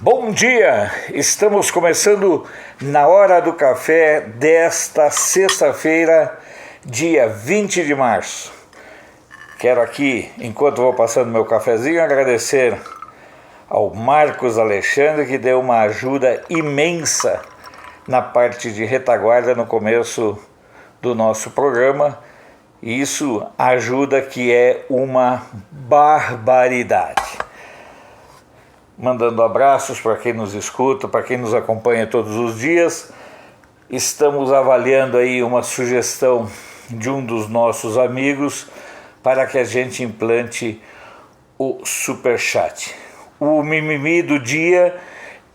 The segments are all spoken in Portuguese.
Bom dia! Estamos começando na Hora do Café desta sexta-feira, dia 20 de março. Quero aqui, enquanto vou passando meu cafezinho, agradecer ao Marcos Alexandre, que deu uma ajuda imensa na parte de retaguarda no começo do nosso programa. Isso ajuda que é uma barbaridade. Mandando abraços para quem nos escuta, para quem nos acompanha todos os dias. Estamos avaliando aí uma sugestão de um dos nossos amigos para que a gente implante o Superchat. O mimimi do dia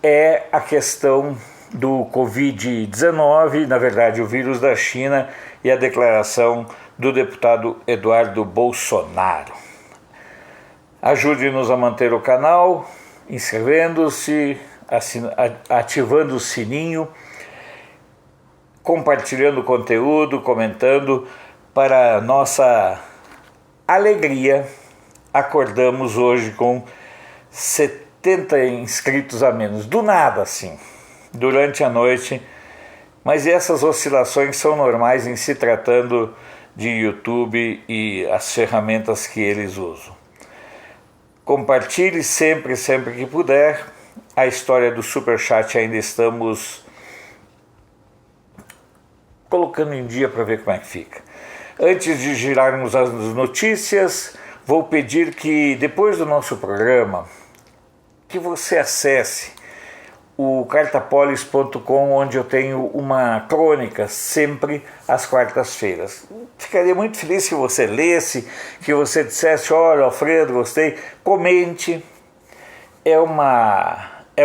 é a questão do Covid-19, na verdade o vírus da China, e a declaração do deputado Eduardo Bolsonaro. Ajude-nos a manter o canal, inscrevendo-se, ativando o sininho, compartilhando o conteúdo, comentando. Para nossa alegria, acordamos hoje com 70 inscritos a menos, do nada assim, durante a noite, mas essas oscilações são normais em se tratando de YouTube e as ferramentas que eles usam. Compartilhe sempre que puder. A história do Superchat ainda estamos colocando em dia para ver como é que fica. Antes de girarmos as notícias, vou pedir que depois do nosso programa, que você acesse o cartapolis.com, onde eu tenho uma crônica sempre às quartas-feiras. Ficaria muito feliz se você lesse, que você dissesse: olha, Alfredo, gostei, comente. É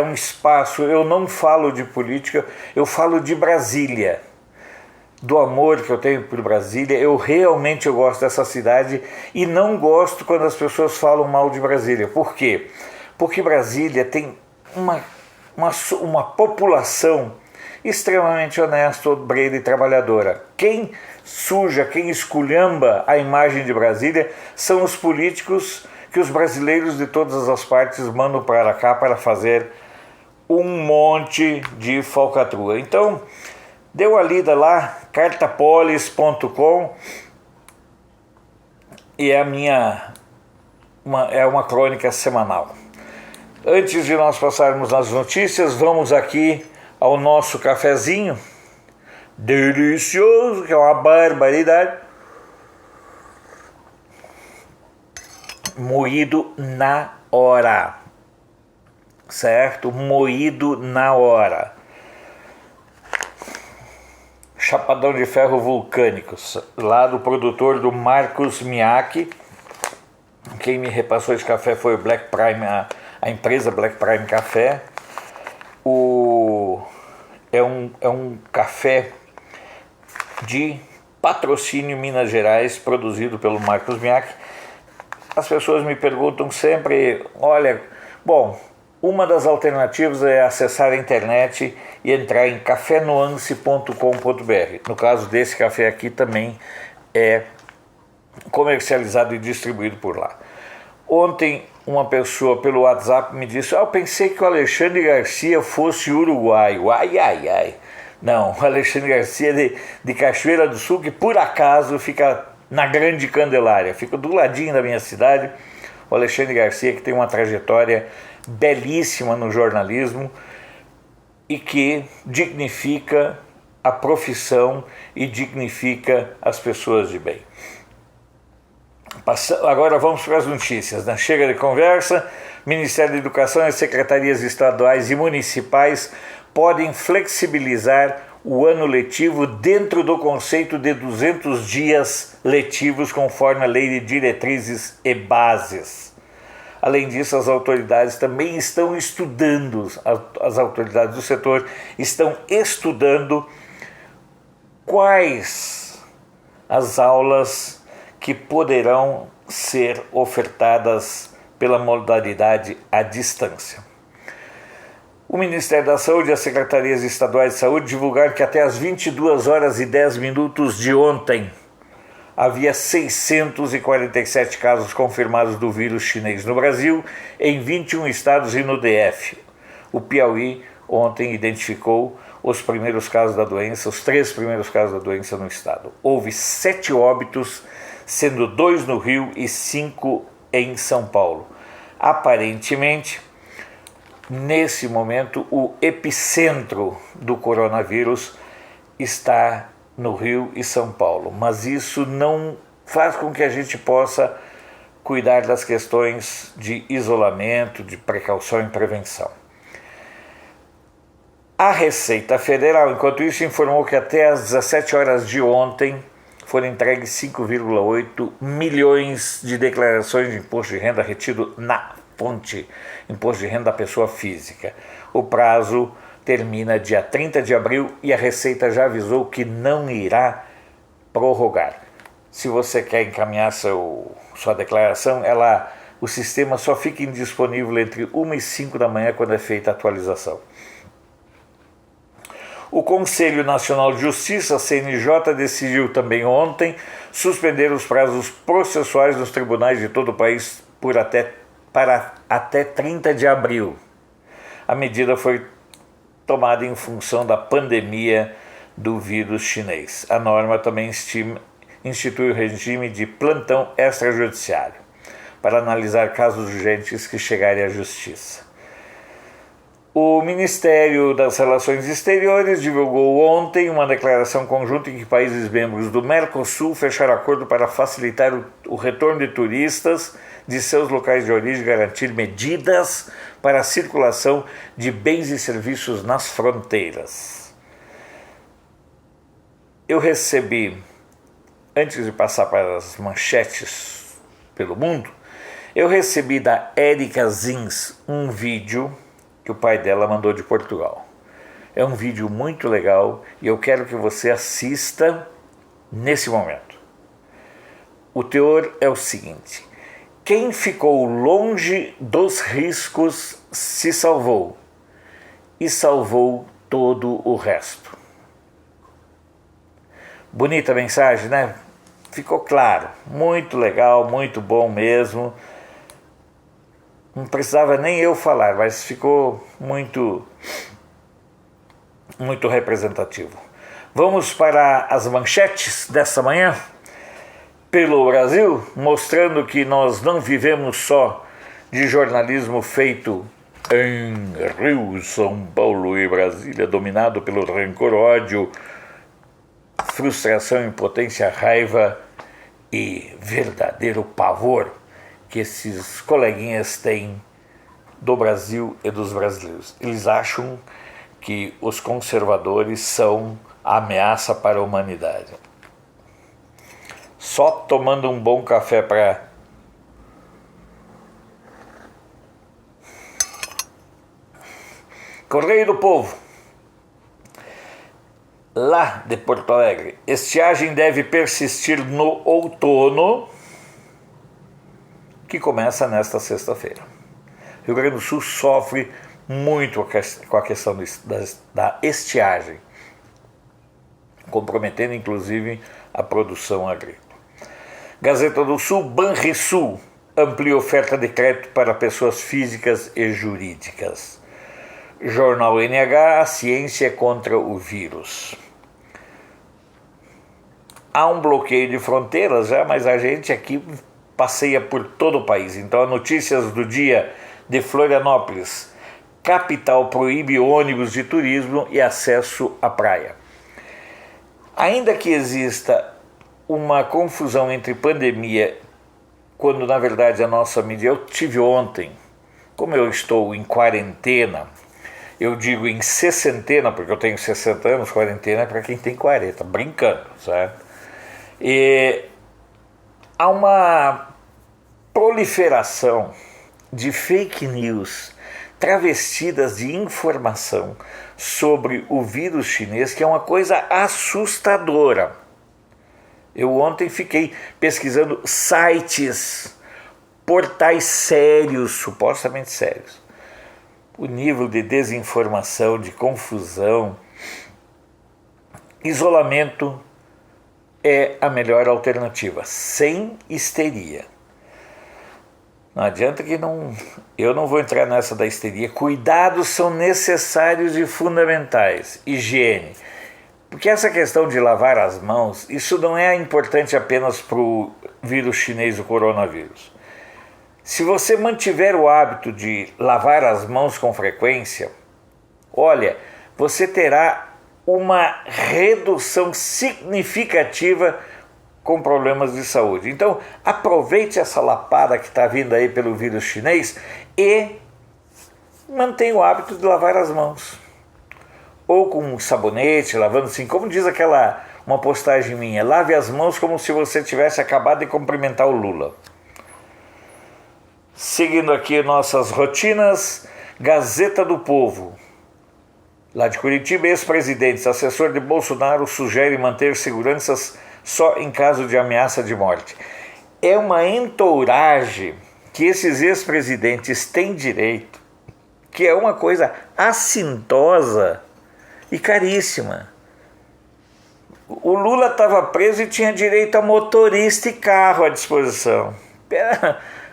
um espaço, eu não falo de política, eu falo de Brasília, do amor que eu tenho por Brasília. Eu gosto dessa cidade e não gosto quando as pessoas falam mal de Brasília. Por quê? Porque Brasília tem uma população extremamente honesta, obreira e trabalhadora. Quem suja, quem esculhamba a imagem de Brasília são os políticos que os brasileiros de todas as partes mandam para cá para fazer um monte de falcatrua. Então, dê uma lida lá, cartapolis.com, e é uma crônica semanal. Antes de nós passarmos nas notícias, vamos aqui ao nosso cafezinho delicioso, que é uma barbaridade, moído na hora, certo? Moído na hora. Chapadão de ferro vulcânico, lá do produtor do Marcos Miaki. Quem me repassou esse café foi o Black Prime, a empresa Black Prime Café. É um café de Patrocínio, Minas Gerais, produzido pelo Marcos Miaki. As pessoas me perguntam sempre, olha, bom, uma das alternativas é acessar a internet e entrar em cafenuance.com.br. No caso desse café aqui, também é comercializado e distribuído por lá. Ontem uma pessoa pelo WhatsApp me disse: eu pensei que o Alexandre Garcia fosse uruguaio. Ai. Não, o Alexandre Garcia é de Cachoeira do Sul, que por acaso fica na Grande Candelária, fica do ladinho da minha cidade. O Alexandre Garcia, que tem uma trajetória belíssima no jornalismo e que dignifica a profissão e dignifica as pessoas de bem. Agora vamos para as notícias, né? Chega de conversa. Ministério da Educação e secretarias estaduais e municipais podem flexibilizar o ano letivo dentro do conceito de 200 dias letivos, conforme a Lei de Diretrizes e Bases. Além disso, as autoridades também estão estudando, as autoridades do setor estão estudando quais as aulas que poderão ser ofertadas pela modalidade à distância. O Ministério da Saúde e as Secretarias Estaduais de Saúde divulgaram que até às 22 horas e 10 minutos de ontem havia 647 casos confirmados do vírus chinês no Brasil, em 21 estados e no DF. O Piauí ontem identificou os primeiros casos da doença, os 3 primeiros casos da doença no estado. Houve 7 óbitos, sendo 2 no Rio e 5 em São Paulo. Aparentemente, nesse momento, o epicentro do coronavírus está no Rio e São Paulo, mas isso não faz com que a gente possa cuidar das questões de isolamento, de precaução e prevenção. A Receita Federal, enquanto isso, informou que até às 17 horas de ontem foram entregues 5,8 milhões de declarações de imposto de renda retido na fonte, imposto de renda da pessoa física. O prazo termina dia 30 de abril e a Receita já avisou que não irá prorrogar. Se você quer encaminhar sua declaração, o sistema só fica indisponível entre 1 e 5 da manhã quando é feita a atualização. O Conselho Nacional de Justiça, CNJ, decidiu também ontem suspender os prazos processuais nos tribunais de todo o país para até 30 de abril. A medida foi tomada em função da pandemia do vírus chinês. A norma também institui o regime de plantão extrajudiciário para analisar casos urgentes que chegarem à Justiça. O Ministério das Relações Exteriores divulgou ontem uma declaração conjunta em que países membros do Mercosul fecharam acordo para facilitar o retorno de turistas de seus locais de origem e garantir medidas para a circulação de bens e serviços nas fronteiras. Eu recebi, antes de passar para as manchetes pelo mundo, eu recebi da Érica Zins um vídeo que o pai dela mandou de Portugal. É um vídeo muito legal e eu quero que você assista nesse momento. O teor é o seguinte: quem ficou longe dos riscos se salvou e salvou todo o resto. Bonita mensagem, né? Ficou claro, muito legal, muito bom mesmo. Não precisava nem eu falar, mas ficou muito representativo. Vamos para as manchetes dessa manhã pelo Brasil, mostrando que nós não vivemos só de jornalismo feito em Rio, São Paulo e Brasília, dominado pelo rancor, ódio, frustração, impotência, raiva e verdadeiro pavor que esses coleguinhas têm do Brasil e dos brasileiros. Eles acham que os conservadores são a ameaça para a humanidade. Só tomando um bom café para Correio do Povo, lá de Porto Alegre. Estiagem deve persistir no outono, que começa nesta sexta-feira. Rio Grande do Sul sofre muito com a questão da estiagem, comprometendo inclusive a produção agrícola. Gazeta do Sul, Banrisul amplia oferta de crédito para pessoas físicas e jurídicas. Jornal NH, a ciência contra o vírus. Há um bloqueio de fronteiras já, mas a gente aqui passeia por todo o país. Então, as notícias do dia de Florianópolis: capital proíbe ônibus de turismo e acesso à praia. Ainda que exista uma confusão entre pandemia, quando na verdade a nossa mídia, eu tive ontem, como eu estou em quarentena, eu digo em sessentena, porque eu tenho 60 anos, quarentena é para quem tem 40, brincando, certo? E há uma proliferação de fake news travestidas de informação sobre o vírus chinês, que é uma coisa assustadora. Eu ontem fiquei pesquisando sites, portais sérios, supostamente sérios. O nível de desinformação, de confusão, isolamento é a melhor alternativa, sem histeria. Não adianta que eu não vou entrar nessa da histeria. Cuidados são necessários e fundamentais. Higiene. Porque essa questão de lavar as mãos, isso não é importante apenas para o vírus chinês, o coronavírus. Se você mantiver o hábito de lavar as mãos com frequência, olha, você terá uma redução significativa com problemas de saúde. Então, aproveite essa lapada que está vindo aí pelo vírus chinês e mantenha o hábito de lavar as mãos. Ou com sabonete, lavando assim, como diz uma postagem minha, lave as mãos como se você tivesse acabado de cumprimentar o Lula. Seguindo aqui nossas rotinas, Gazeta do Povo. Lá de Curitiba, ex-presidente, assessor de Bolsonaro sugere manter seguranças só em caso de ameaça de morte. É uma entourage que esses ex-presidentes têm direito, que é uma coisa assintosa e caríssima. O Lula estava preso e tinha direito a motorista e carro à disposição.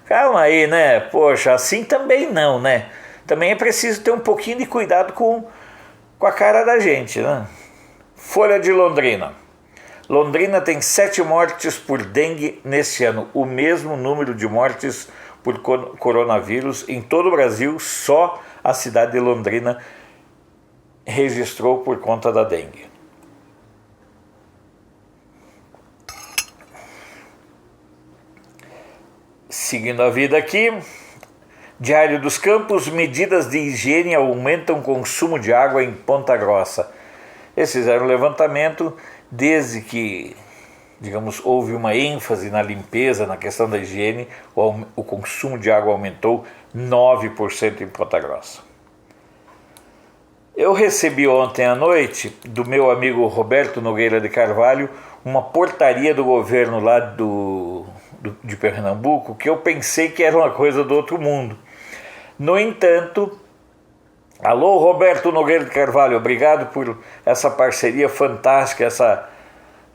Calma aí, né? Poxa, assim também não, né? Também é preciso ter um pouquinho de cuidado com a cara da gente, né? Folha de Londrina. Londrina tem 7 mortes por dengue neste ano, o mesmo número de mortes por coronavírus em todo o Brasil, só a cidade de Londrina registrou por conta da dengue. Seguindo a vida aqui, Diário dos Campos, medidas de higiene aumentam o consumo de água em Ponta Grossa. Eles fizeram um levantamento desde que, digamos, houve uma ênfase na limpeza, na questão da higiene, o consumo de água aumentou 9% em Ponta Grossa. Eu recebi ontem à noite, do meu amigo Roberto Nogueira de Carvalho, uma portaria do governo lá de Pernambuco, que eu pensei que era uma coisa do outro mundo. No entanto, alô Roberto Nogueira de Carvalho, obrigado por essa parceria fantástica,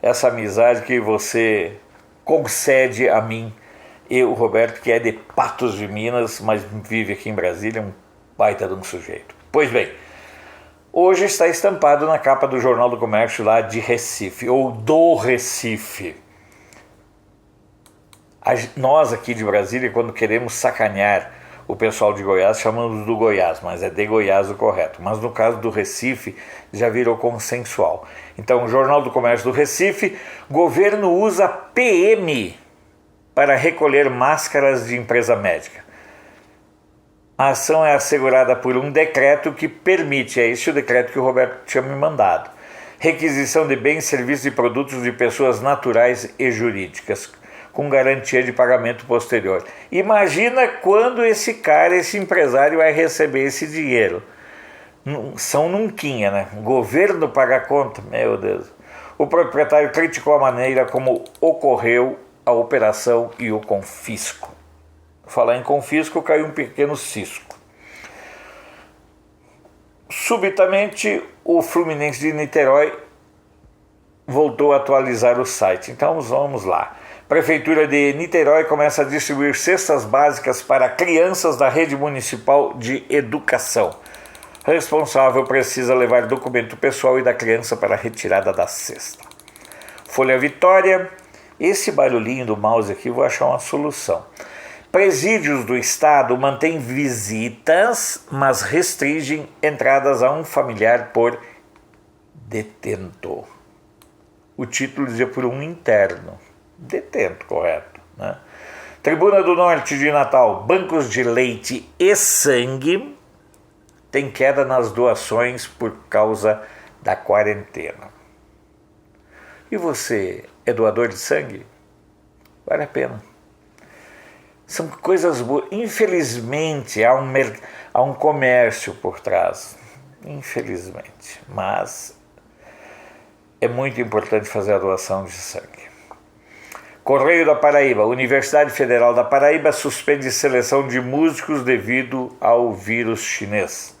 essa amizade que você concede a mim e o Roberto, que é de Patos de Minas, mas vive aqui em Brasília, um baita de um sujeito. Pois bem, hoje está estampado na capa do Jornal do Comércio lá de Recife, ou do Recife. Nós aqui de Brasília, quando queremos sacanear o pessoal de Goiás, chamamos do Goiás, mas é de Goiás o correto. Mas no caso do Recife, já virou consensual. Então, o Jornal do Comércio do Recife, governo usa PM para recolher máscaras de empresa médica. A ação é assegurada por um decreto que permite, é esse o decreto que o Roberto tinha me mandado, requisição de bens, serviços e produtos de pessoas naturais e jurídicas, com garantia de pagamento posterior. Imagina quando esse empresário vai receber esse dinheiro. São nunquinha, né? O governo paga a conta? Meu Deus. O proprietário criticou a maneira como ocorreu a operação e o confisco. Falar em confisco, caiu um pequeno cisco. Subitamente, o Fluminense de Niterói voltou a atualizar o site. Então vamos lá. Prefeitura de Niterói começa a distribuir cestas básicas para crianças da rede municipal de educação. Responsável precisa levar documento pessoal e da criança para a retirada da cesta. Folha Vitória. Esse barulhinho do mouse aqui eu vou achar uma solução. Presídios do Estado mantêm visitas, mas restringem entradas a um familiar por detento. O título dizia por um interno. Detento, correto, né? Tribuna do Norte de Natal, bancos de leite e sangue tem queda nas doações por causa da quarentena. E você é doador de sangue? Vale a pena. São coisas boas. Infelizmente há um comércio por trás, infelizmente, mas é muito importante fazer a doação de sangue. Correio da Paraíba. Universidade Federal da Paraíba suspende seleção de músicos devido ao vírus chinês.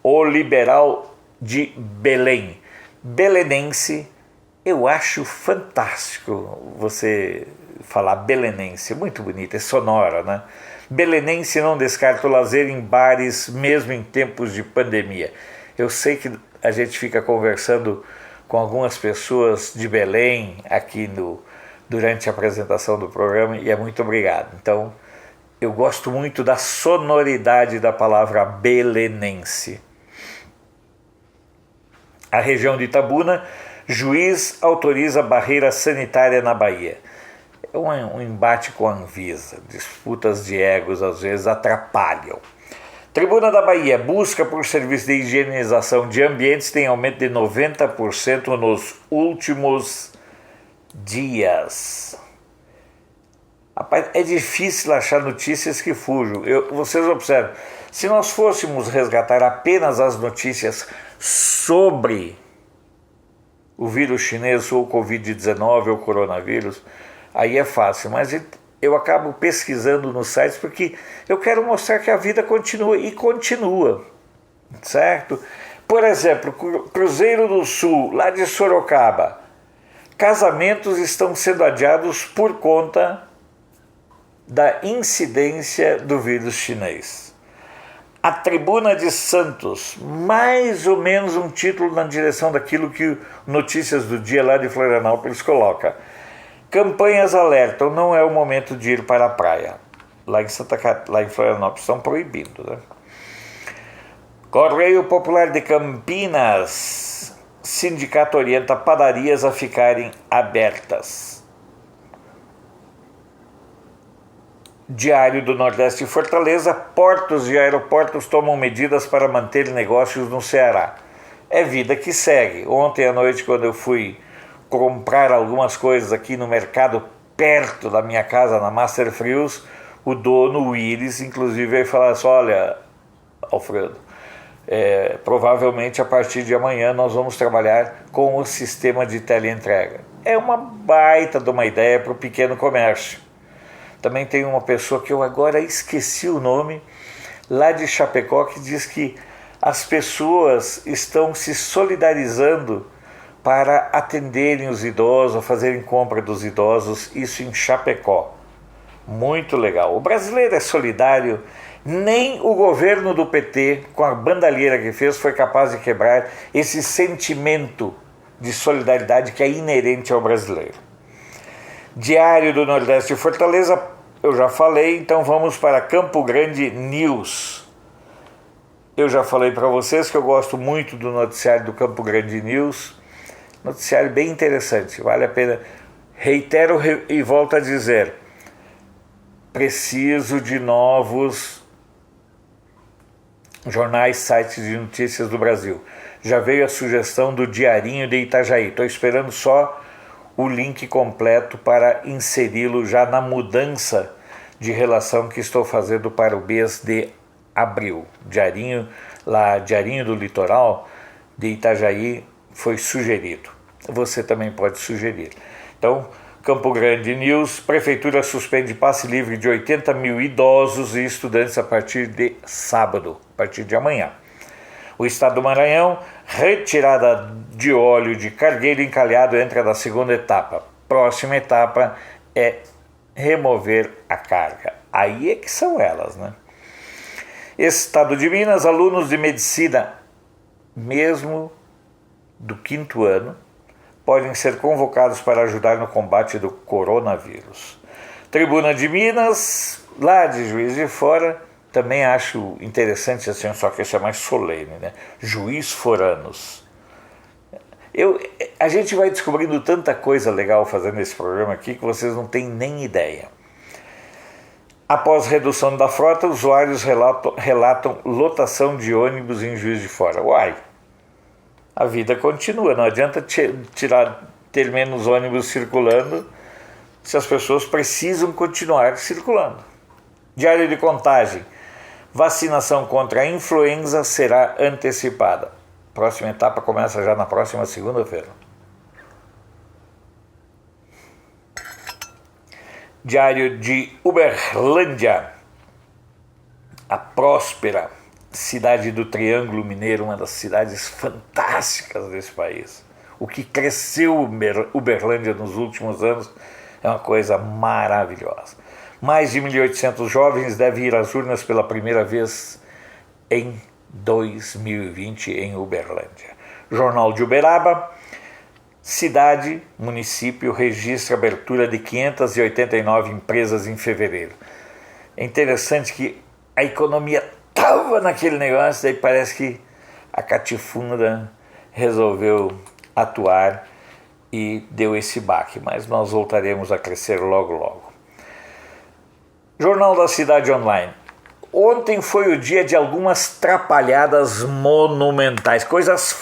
O Liberal de Belém. Belenense Eu acho fantástico você falar belenense, muito bonito, é sonora, né? Belenense não descarta o lazer em bares, mesmo em tempos de pandemia. Eu sei que a gente fica conversando com algumas pessoas de Belém aqui durante a apresentação do programa e é muito obrigado. Então, eu gosto muito da sonoridade da palavra belenense. A região de Itabuna, juiz autoriza barreira sanitária na Bahia. É um embate com a Anvisa, disputas de egos às vezes atrapalham. Tribuna da Bahia, busca por serviço de higienização de ambientes tem aumento de 90% nos últimos dias. Rapaz, é difícil achar notícias que fujam. Vocês observam, se nós fôssemos resgatar apenas as notícias sobre o vírus chinês ou o Covid-19 ou o coronavírus, aí é fácil, mas eu acabo pesquisando nos sites porque eu quero mostrar que a vida continua e continua, certo? Por exemplo, Cruzeiro do Sul, lá de Sorocaba, casamentos estão sendo adiados por conta da incidência do vírus chinês. A Tribuna de Santos, mais ou menos um título na direção daquilo que Notícias do Dia lá de Florianópolis coloca. Campanhas alertam, não é o momento de ir para a praia. Lá em Florianópolis estão proibindo, né? Correio Popular de Campinas, sindicato orienta padarias a ficarem abertas. Diário do Nordeste e Fortaleza, portos e aeroportos tomam medidas para manter negócios no Ceará. É vida que segue. Ontem à noite, quando eu fui comprar algumas coisas aqui no mercado perto da minha casa, na Master Frios, o dono, o Willis, inclusive veio falar assim: olha, Alfredo, provavelmente a partir de amanhã nós vamos trabalhar com o sistema de teleentrega. É uma baita de uma ideia para o pequeno comércio. Também tem uma pessoa que eu agora esqueci o nome, lá de Chapecó, que diz que as pessoas estão se solidarizando para atenderem os idosos, fazerem compra dos idosos, isso em Chapecó. Muito legal. O brasileiro é solidário, nem o governo do PT, com a bandalheira que fez, foi capaz de quebrar esse sentimento de solidariedade que é inerente ao brasileiro. Diário do Nordeste e Fortaleza, eu já falei, então vamos para Campo Grande News. Eu já falei para vocês que eu gosto muito do noticiário do Campo Grande News, noticiário bem interessante, vale a pena. Reitero e volto a dizer, preciso de novos jornais, sites de notícias do Brasil. Já veio a sugestão do Diarinho de Itajaí, estou esperando só o link completo para inseri-lo já na mudança de relação que estou fazendo para o mês de abril. Diarinho do Litoral de Itajaí foi sugerido. Você também pode sugerir. Então, Campo Grande News, Prefeitura suspende passe livre de 80 mil idosos e estudantes a partir de sábado, a partir de amanhã. O Estado do Maranhão, retirada de óleo de cargueiro encalhado entra na segunda etapa. Próxima etapa é remover a carga. Aí é que são elas, né? Estado de Minas, alunos de medicina, mesmo do 5º ano, podem ser convocados para ajudar no combate do coronavírus. Tribuna de Minas, lá de Juiz de Fora, também acho interessante assim, só que esse é mais solene, né? Juiz Foranos. A gente vai descobrindo tanta coisa legal fazendo esse programa aqui que vocês não têm nem ideia. Após redução da frota, usuários relatam lotação de ônibus em Juiz de Fora. Uai, a vida continua, não adianta ter menos ônibus circulando se as pessoas precisam continuar circulando. Diário de Contagem. Vacinação contra a influenza será antecipada. Próxima etapa começa já na próxima segunda-feira. Diário de Uberlândia. A próspera cidade do Triângulo Mineiro, uma das cidades fantásticas desse país. O que cresceu Uberlândia nos últimos anos é uma coisa maravilhosa. Mais de 1.800 jovens devem ir às urnas pela primeira vez em 2020 em Uberlândia. Jornal de Uberaba, cidade, município registra abertura de 589 empresas em fevereiro. É interessante que a economia estava naquele negócio, daí parece que a catifunda resolveu atuar e deu esse baque, mas nós voltaremos a crescer logo logo. Jornal da Cidade Online. Ontem foi o dia de algumas trapalhadas monumentais, coisas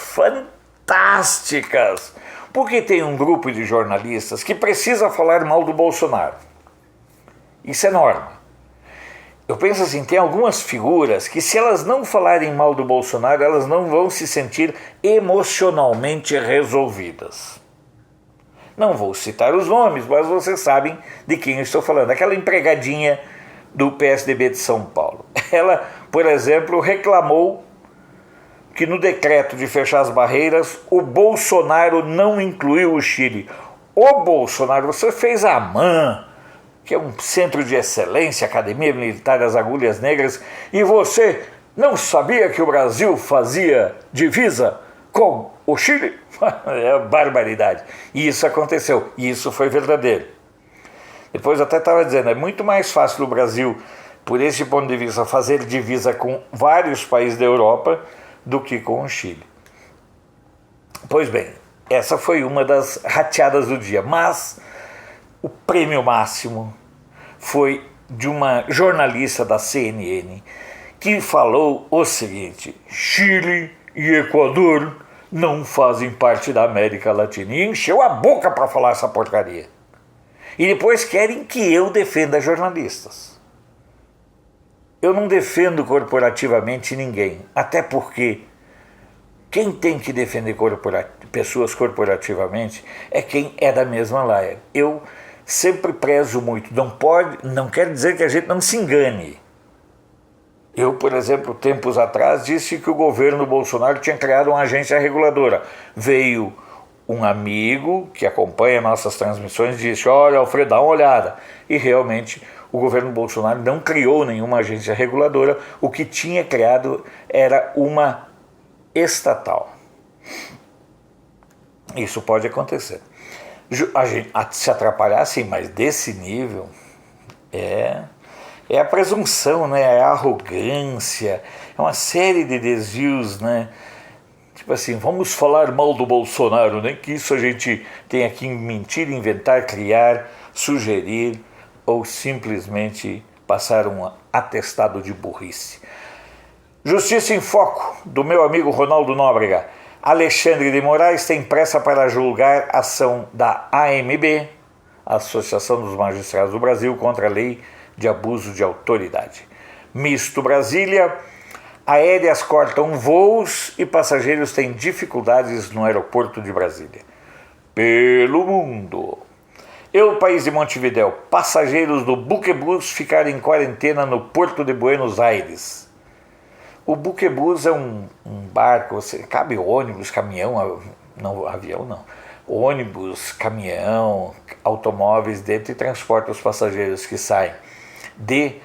fantásticas, porque tem um grupo de jornalistas que precisa falar mal do Bolsonaro. Isso é norma. Eu penso assim, tem algumas figuras que se elas não falarem mal do Bolsonaro, elas não vão se sentir emocionalmente resolvidas. Não vou citar os nomes, mas vocês sabem de quem eu estou falando. Aquela empregadinha do PSDB de São Paulo. Ela, por exemplo, reclamou que no decreto de fechar as barreiras, o Bolsonaro não incluiu o Chile. Ô Bolsonaro, você fez a AMAN, que é um centro de excelência, Academia Militar das Agulhas Negras, e você não sabia que o Brasil fazia divisa com o Chile? É barbaridade. E isso aconteceu, e isso foi verdadeiro. Depois até estava dizendo, é muito mais fácil o Brasil, por esse ponto de vista, fazer divisa com vários países da Europa do que com o Chile. Pois bem, essa foi uma das rateadas do dia, mas o prêmio máximo foi de uma jornalista da CNN que falou o seguinte: Chile e Equador não fazem parte da América Latina. E encheu a boca para falar essa porcaria. E depois querem que eu defenda jornalistas. Eu não defendo corporativamente ninguém, até porque quem tem que defender pessoas corporativamente é quem é da mesma laia. Eu sempre prezo muito, não quer dizer que a gente não se engane. Eu, por exemplo, tempos atrás disse que o governo Bolsonaro tinha criado uma agência reguladora. Veio um amigo que acompanha nossas transmissões e disse: olha, Alfredo, dá uma olhada. E realmente o governo Bolsonaro não criou nenhuma agência reguladora, o que tinha criado era uma estatal. Isso pode acontecer. A gente se atrapalhar, sim, mas desse nível é a presunção, né? É a arrogância, é uma série de desvios, né? Tipo assim, vamos falar mal do Bolsonaro, nem que isso a gente tenha que mentir, inventar, criar, sugerir ou simplesmente passar um atestado de burrice. Justiça em Foco, do meu amigo Ronaldo Nóbrega. Alexandre de Moraes tem pressa para julgar a ação da AMB, Associação dos Magistrados do Brasil, contra a lei de abuso de autoridade. Misto Brasília. Aéreas cortam voos e passageiros têm dificuldades no aeroporto de Brasília. Pelo mundo. Eu, país de Montevidéu. Passageiros do Buquebus ficaram em quarentena no Porto de Buenos Aires. O Buquebus é um barco, cabe ônibus, caminhão, não, avião não. Ônibus, caminhão, automóveis dentro e transporta os passageiros que saem de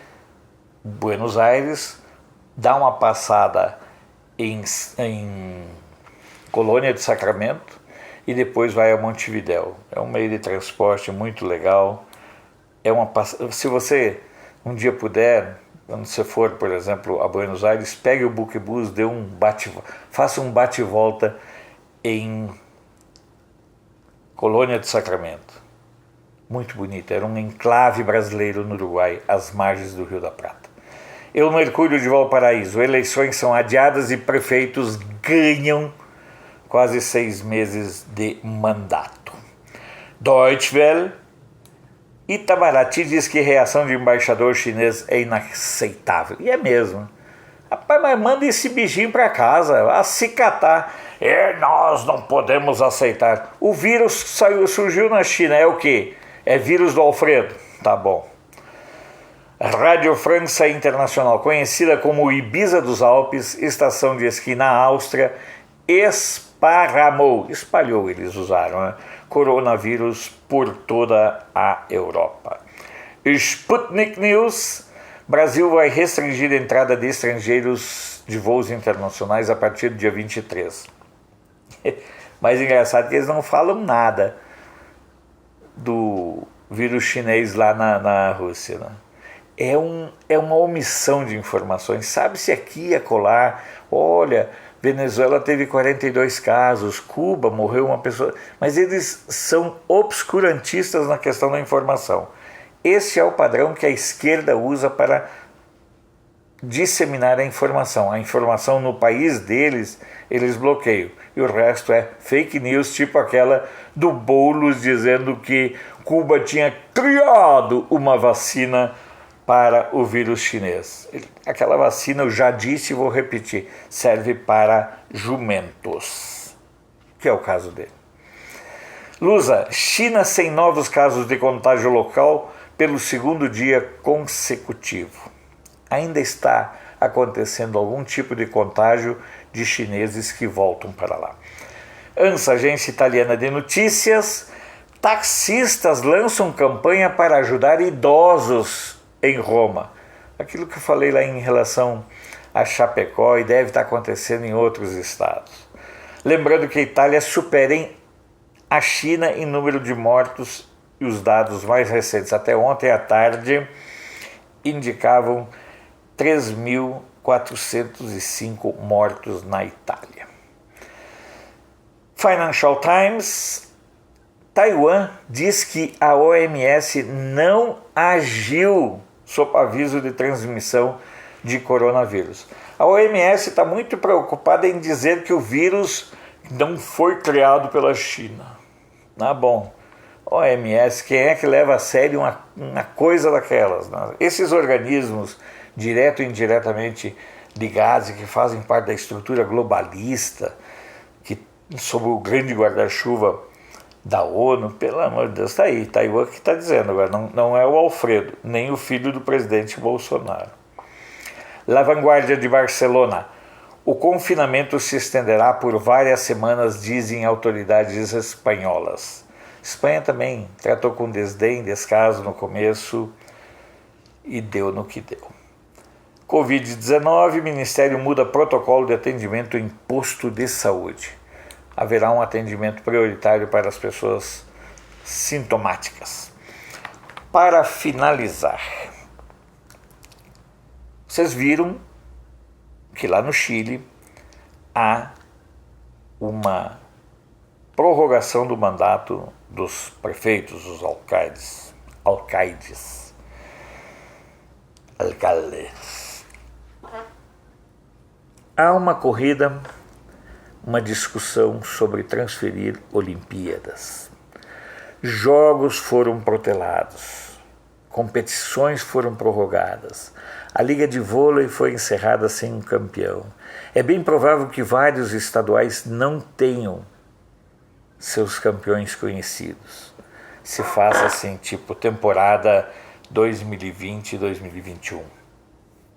Buenos Aires, dá uma passada em Colônia de Sacramento e depois vai a Montevidéu. É um meio de transporte muito legal. Se você um dia puder, quando você for, por exemplo, a Buenos Aires, pegue o Buquebus, faça um bate-volta em Colônia de Sacramento. Muito bonito, era um enclave brasileiro no Uruguai, às margens do Rio da Prata. Eu, Mercúrio de Valparaíso, eleições são adiadas e prefeitos ganham quase 6 meses de mandato. Deutsche Welle. Itamaraty diz que reação de embaixador chinês é inaceitável. E é mesmo. Rapaz, mas manda esse bichinho para casa, a se catar. Nós não podemos aceitar. O vírus surgiu na China, é o quê? É vírus do Alfredo. Tá bom. Rádio França Internacional, conhecida como Ibiza dos Alpes, estação de esqui na Áustria, esparramou, espalhou, eles usaram, né? Coronavírus por toda a Europa. Sputnik News: Brasil vai restringir a entrada de estrangeiros de voos internacionais a partir do dia 23. Mas engraçado que eles não falam nada do vírus chinês lá na Rússia, né? É uma omissão de informações. Sabe-se aqui e acolá, olha, Venezuela teve 42 casos, Cuba morreu uma pessoa, mas eles são obscurantistas na questão da informação. Esse é o padrão que a esquerda usa para disseminar a informação. A informação no país deles, eles bloqueiam. E o resto é fake news, tipo aquela do Boulos dizendo que Cuba tinha criado uma vacina para o vírus chinês. Aquela vacina, eu já disse e vou repetir, serve para jumentos, que é o caso dele. Lusa: China sem novos casos de contágio local pelo segundo dia consecutivo. Ainda está acontecendo algum tipo de contágio de chineses que voltam para lá. ANSA, Agência Italiana de Notícias: taxistas lançam campanha para ajudar idosos em Roma. Aquilo que eu falei lá em relação a Chapecó e deve estar acontecendo em outros estados. Lembrando que a Itália supera a China em número de mortos e os dados mais recentes até ontem à tarde indicavam 3.405 mortos na Itália. Financial Times: Taiwan diz que a OMS não agiu sob aviso de transmissão de coronavírus. A OMS está muito preocupada em dizer que o vírus não foi criado pela China. Ah, bom, OMS, quem é que leva a sério uma coisa daquelas? Né? Esses organismos, direto e indiretamente ligados e que fazem parte da estrutura globalista, que sob o grande guarda-chuva da ONU, pelo amor de Deus, está aí, Taiwan que está dizendo agora, não é o Alfredo, nem o filho do presidente Bolsonaro. La Vanguardia de Barcelona: o confinamento se estenderá por várias semanas, dizem autoridades espanholas. Espanha também tratou com desdém, descaso no começo e deu no que deu. Covid-19, Ministério muda protocolo de atendimento em posto de saúde. Haverá um atendimento prioritário para as pessoas sintomáticas. Para finalizar, vocês viram que lá no Chile há uma prorrogação do mandato dos prefeitos, dos alcaldes. Há uma corrida, uma discussão sobre transferir Olimpíadas. Jogos foram protelados, competições foram prorrogadas, a Liga de Vôlei foi encerrada sem um campeão. É bem provável que vários estaduais não tenham seus campeões conhecidos. Se faça assim, tipo temporada 2020-2021.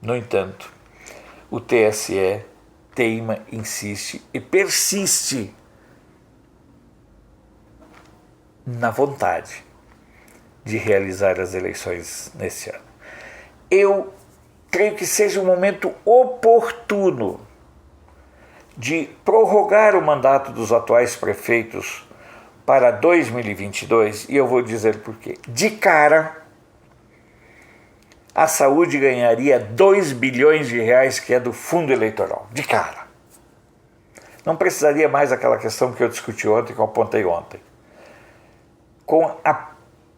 No entanto, o TSE teima, insiste e persiste na vontade de realizar as eleições nesse ano. Eu creio que seja um momento oportuno de prorrogar o mandato dos atuais prefeitos para 2022, e eu vou dizer por quê. De cara, a saúde ganharia 2 bilhões de reais, que é do fundo eleitoral, de cara. Não precisaria mais aquela questão que eu discuti ontem, que eu apontei ontem. Com a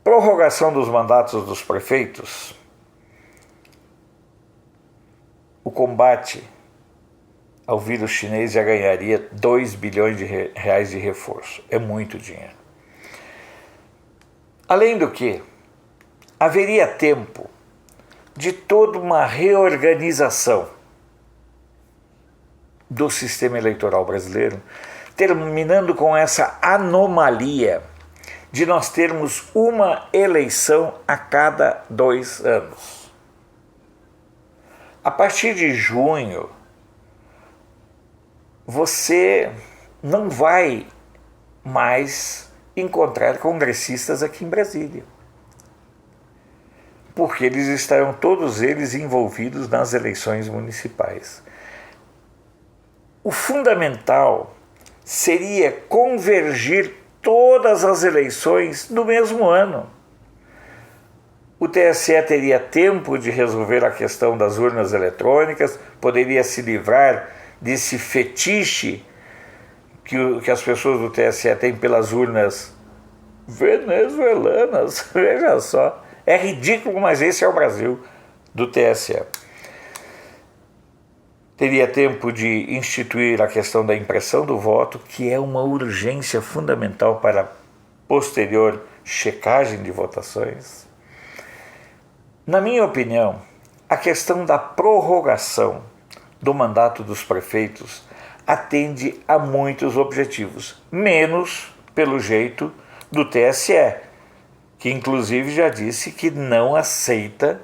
prorrogação dos mandatos dos prefeitos, o combate ao vírus chinês já ganharia 2 bilhões de reais de reforço. É muito dinheiro. Além do que, haveria tempo de toda uma reorganização do sistema eleitoral brasileiro, terminando com essa anomalia de nós termos uma eleição a cada 2 anos. A partir de junho, você não vai mais encontrar congressistas aqui em Brasília, porque eles estarão todos eles envolvidos nas eleições municipais. O fundamental seria convergir todas as eleições no mesmo ano. O TSE teria tempo de resolver a questão das urnas eletrônicas, poderia se livrar desse fetiche que as pessoas do TSE têm pelas urnas venezuelanas. Veja só, é ridículo, mas esse é o Brasil do TSE. Teria tempo de instituir a questão da impressão do voto, que é uma urgência fundamental para a posterior checagem de votações. Na minha opinião, a questão da prorrogação do mandato dos prefeitos atende a muitos objetivos, menos, pelo jeito, do TSE, que inclusive já disse que não aceita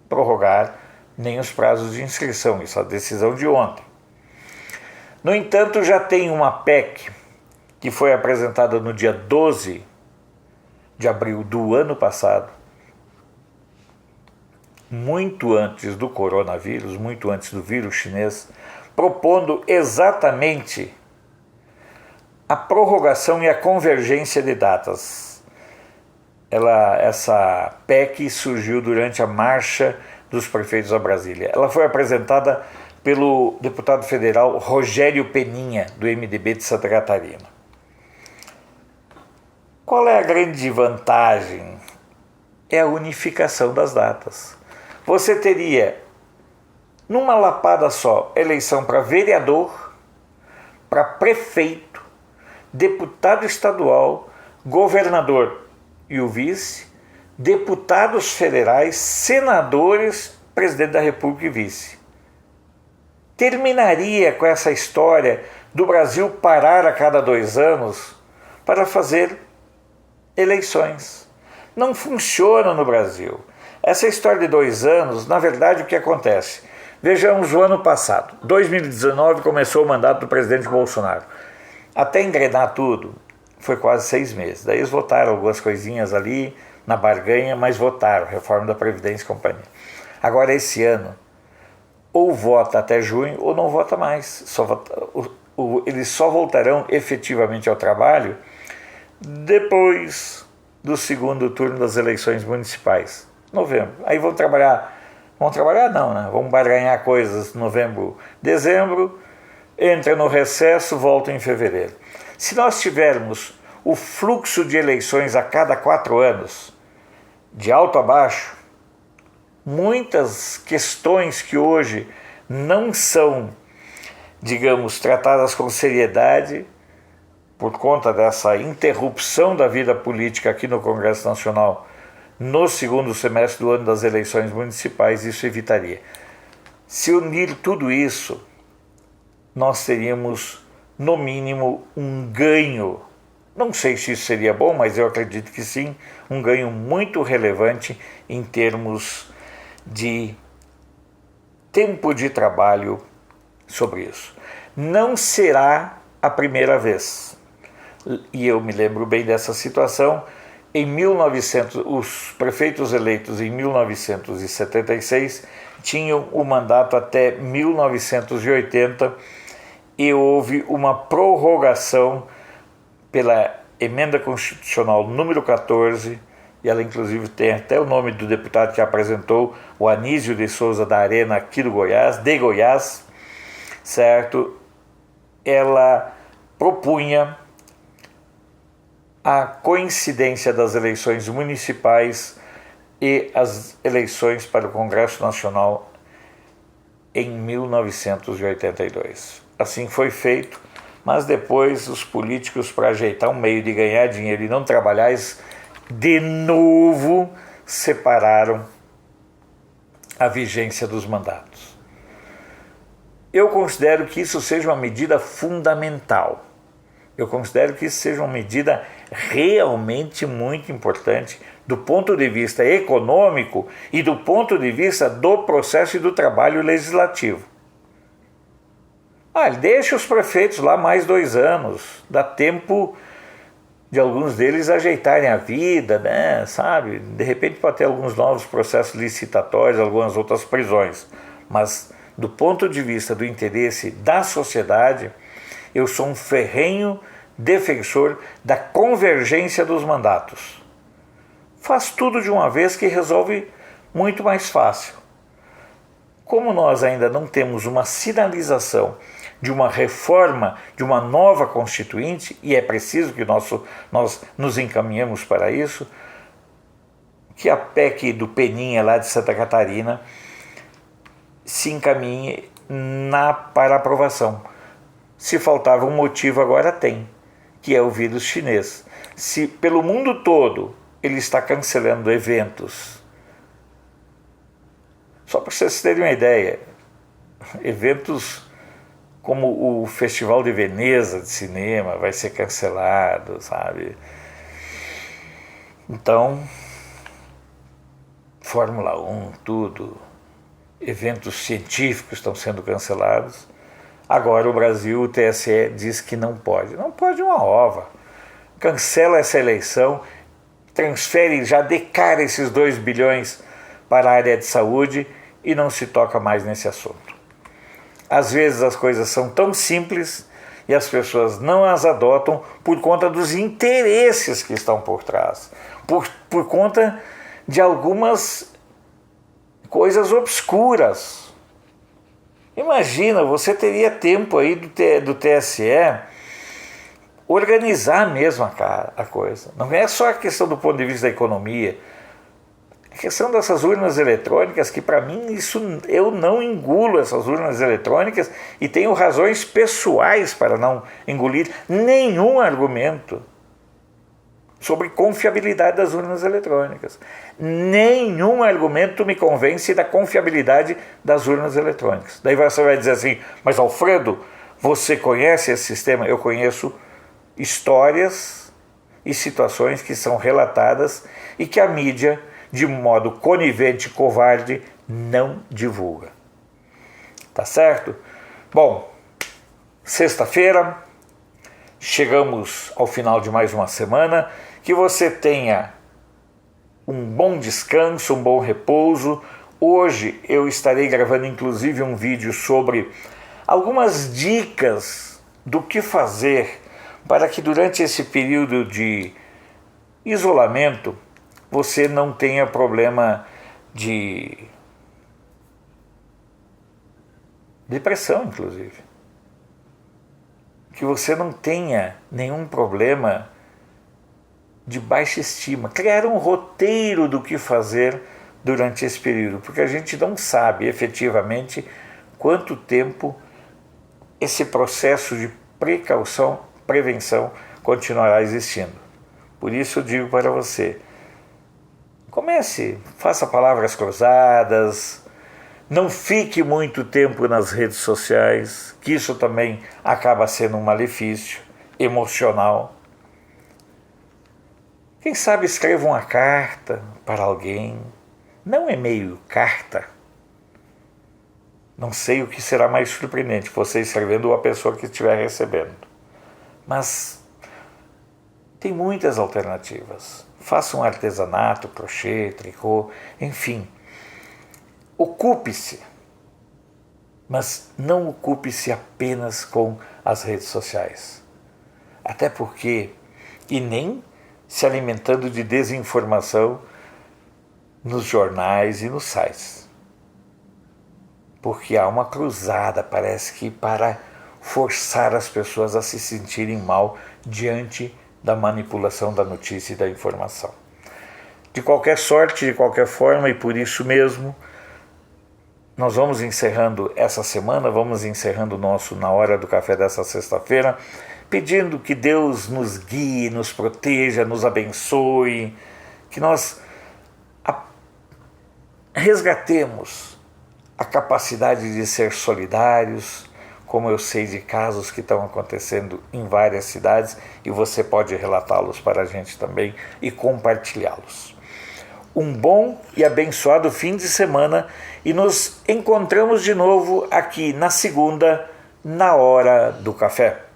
prorrogar nem os prazos de inscrição, isso é a decisão de ontem. No entanto, já tem uma PEC que foi apresentada no dia 12 de abril do ano passado, muito antes do coronavírus, muito antes do vírus chinês, propondo exatamente a prorrogação e a convergência de datas. Essa PEC surgiu durante a marcha dos prefeitos a Brasília. Ela foi apresentada pelo deputado federal Rogério Peninha, do MDB de Santa Catarina. Qual é a grande vantagem? É a unificação das datas. Você teria, numa lapada só, eleição para vereador, para prefeito, deputado estadual, governador e o vice, deputados federais, senadores, presidente da República e vice. Terminaria com essa história do Brasil parar a cada 2 anos para fazer eleições. Não funciona no Brasil. Essa história de 2 anos, na verdade, o que acontece? Vejamos o ano passado, 2019, começou o mandato do presidente Bolsonaro. Até engrenar tudo, foi quase 6 meses. Daí eles votaram algumas coisinhas ali na barganha, mas votaram, reforma da Previdência e companhia. Agora, esse ano, ou vota até junho ou não vota mais. Eles só voltarão efetivamente ao trabalho depois do segundo turno das eleições municipais, novembro. Aí vão trabalhar não, né? Vão barganhar coisas novembro, dezembro, entra no recesso, volta em fevereiro. Se nós tivermos o fluxo de eleições a cada 4 anos, de alto a baixo, muitas questões que hoje não são, digamos, tratadas com seriedade, por conta dessa interrupção da vida política aqui no Congresso Nacional no segundo semestre do ano das eleições municipais, isso evitaria. Se unir tudo isso, nós teríamos, no mínimo, um ganho. Não sei se isso seria bom, mas eu acredito que sim, um ganho muito relevante em termos de tempo de trabalho sobre isso. Não será a primeira vez. E eu me lembro bem dessa situação. Os prefeitos eleitos em 1976 tinham o mandato até 1980 e houve uma prorrogação pela emenda constitucional número 14, e ela inclusive tem até o nome do deputado que apresentou, o Anísio de Souza da Arena aqui de Goiás, certo? Ela propunha a coincidência das eleições municipais e as eleições para o Congresso Nacional em 1982. Assim foi feito, mas depois os políticos, para ajeitar um meio de ganhar dinheiro e não trabalhar, de novo separaram a vigência dos mandatos. Eu considero que isso seja uma medida fundamental. Eu considero que isso seja uma medida realmente muito importante do ponto de vista econômico e do ponto de vista do processo e do trabalho legislativo. Deixa os prefeitos lá mais 2 anos, dá tempo de alguns deles ajeitarem a vida, né, sabe? De repente pode ter alguns novos processos licitatórios, algumas outras prisões. Mas do ponto de vista do interesse da sociedade, eu sou um ferrenho defensor da convergência dos mandatos. Faz tudo de uma vez que resolve muito mais fácil. Como nós ainda não temos uma sinalização de uma reforma, de uma nova Constituinte, e é preciso que nós nos encaminhemos para isso, que a PEC do Peninha, lá de Santa Catarina, se encaminhe para aprovação. Se faltava um motivo, agora tem, que é o vírus chinês. Se pelo mundo todo ele está cancelando eventos, só para vocês terem uma ideia, eventos como o Festival de Veneza de cinema vai ser cancelado, sabe? Então, Fórmula 1, tudo, eventos científicos estão sendo cancelados. Agora o Brasil, o TSE diz que não pode. Não pode uma ova. Cancela essa eleição, transfere, já de cara esses 2 bilhões para a área de saúde e não se toca mais nesse assunto. Às vezes as coisas são tão simples e as pessoas não as adotam por conta dos interesses que estão por trás, por conta de algumas coisas obscuras. Imagina, você teria tempo aí do TSE organizar mesmo a coisa. Não é só a questão do ponto de vista da economia. A questão dessas urnas eletrônicas, que para mim eu não engulo essas urnas eletrônicas e tenho razões pessoais para não engolir nenhum argumento sobre confiabilidade das urnas eletrônicas. Nenhum argumento me convence da confiabilidade das urnas eletrônicas. Daí você vai dizer assim, mas Alfredo, você conhece esse sistema? Eu conheço histórias e situações que são relatadas e que a mídia, de modo conivente e covarde, não divulga. Tá certo? Bom, sexta-feira, chegamos ao final de mais uma semana. Que você tenha um bom descanso, um bom repouso. Hoje eu estarei gravando inclusive um vídeo sobre algumas dicas do que fazer para que durante esse período de isolamento você não tenha problema de depressão, inclusive. Que você não tenha nenhum problema de baixa estima. Criar um roteiro do que fazer durante esse período, porque a gente não sabe efetivamente quanto tempo esse processo de precaução, prevenção continuará existindo. Por isso eu digo para você, comece, faça palavras cruzadas, não fique muito tempo nas redes sociais, que isso também acaba sendo um malefício emocional. Quem sabe escreva uma carta para alguém, não e-mail, carta. Não sei o que será mais surpreendente, você escrevendo ou a pessoa que estiver recebendo. Mas tem muitas alternativas. Faça um artesanato, crochê, tricô, enfim. Ocupe-se, mas não ocupe-se apenas com as redes sociais. Até porque, e nem se alimentando de desinformação nos jornais e nos sites. Porque há uma cruzada, parece que para forçar as pessoas a se sentirem mal diante da manipulação da notícia e da informação. De qualquer sorte, de qualquer forma, e por isso mesmo, nós vamos encerrando essa semana, vamos encerrando o nosso Na Hora do Café dessa sexta-feira, pedindo que Deus nos guie, nos proteja, nos abençoe, que nós resgatemos a capacidade de ser solidários, como eu sei de casos que estão acontecendo em várias cidades e você pode relatá-los para a gente também e compartilhá-los. Um bom e abençoado fim de semana e nos encontramos de novo aqui na segunda na hora do café.